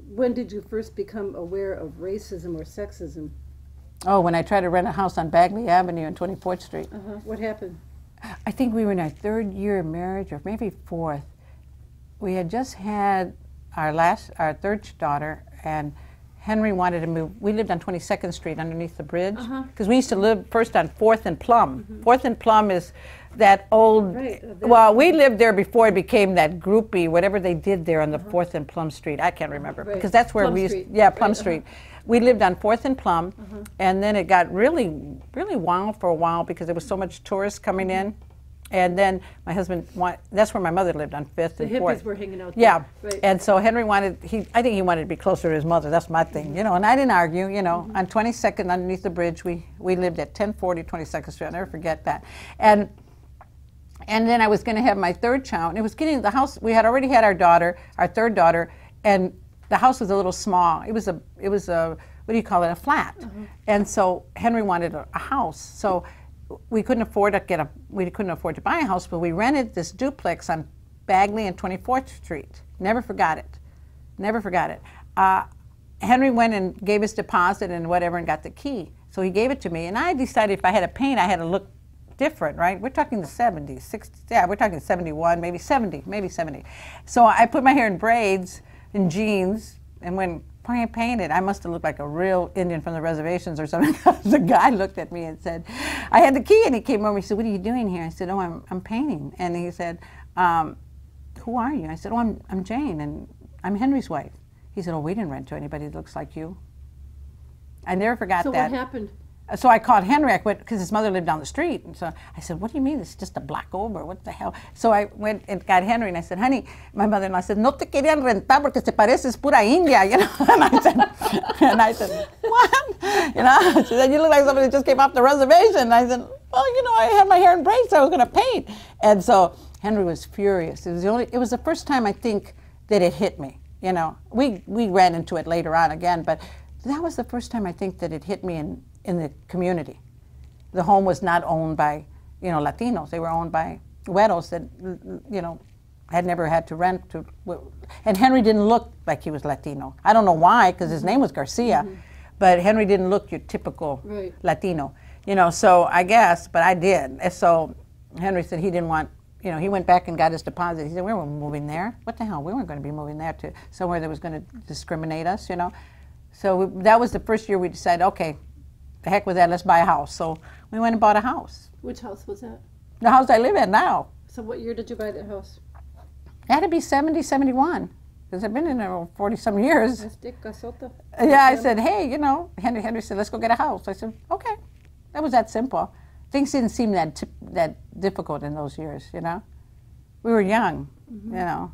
when did you first become aware of racism or sexism? Oh, when I tried to rent a house on Bagley Avenue and 24th Street. What happened? I think we were in our 3rd year of marriage, or maybe 4th. We had just had our 3rd daughter, and Henry wanted to move. We lived on 22nd Street underneath the bridge, because we used to live first on 4th and Plum. 4th and Plum is that old, well, we lived there before it became that groupie, whatever they did there on the 4th and Plum Street. I can't remember, because that's where we used, Plum Street. We lived on 4th and Plum, and then it got really, really wild for a while because there was so much tourists coming in. And then my husband, that's where my mother lived, on 5th and 4th. The hippies were hanging out there. Yeah, and so Henry wanted, I think he wanted to be closer to his mother. That's my thing, you know, and I didn't argue, you know. On 22nd, underneath the bridge, we lived at 1040 22nd Street. I'll never forget that. And then I was going to have my 3rd child, and it was getting, the house, we had already had our daughter, our 3rd daughter, and the house was a little small. It was a what do you call it, a flat. And so Henry wanted a house. So we couldn't afford to buy a house, but we rented this duplex on Bagley and 24th Street. Never forgot it. Never forgot it. Henry went and gave his deposit and whatever and got the key. So he gave it to me, and I decided if I had to paint, I had to look different, right? We're talking the 70s, 60s, yeah, we're talking 71, maybe 70, maybe 70. So I put my hair in braids and jeans, and when I painted, I must have looked like a real Indian from the reservations or something. The guy looked at me and said, I had the key, and he came over, he said, what are you doing here? I said, oh, I'm painting. And he said, who are you? I said, oh, I'm Jane, and I'm Henry's wife. He said, oh, we didn't rent to anybody that looks like you. I never forgot that. So what happened? So I called Henry, I went, because his mother lived down the street. And so I said, what do you mean? It's just a black over, what the hell? So I went and got Henry, and I said, honey, my mother-in-law said, no te querían rentar porque te pareces pura India, you know? And I said, what? You know, she said, you look like somebody that just came off the reservation. And I said, well, you know, I had my hair in braids, so I was going to paint. And so Henry was furious. It was the first time, I think, that it hit me, you know? We ran into it later on again, but that was the first time, I think, that it hit me in the community. The home was not owned by, you know, Latinos. They were owned by Güeros that, you know, had never had to rent to. And Henry didn't look like he was Latino. I don't know why, because his name was Garcia, but Henry didn't look your typical Latino. You know, so I guess, but I did. And so Henry said he didn't want, you know, he went back and got his deposit. He said, we weren't moving there. What the hell? We weren't going to be moving there to somewhere that was going to discriminate us, you know. So that was the first year we decided, okay, the heck with that, let's buy a house. So we went and bought a house. Which house was that? The house I live in now. So what year did you buy that house? It had to be 70, 71, because I've been in there over 40-some years. Yeah, I said, hey, you know, Henry said, let's go get a house. I said, okay. That was that simple. Things didn't seem that difficult in those years, you know. We were young, you know.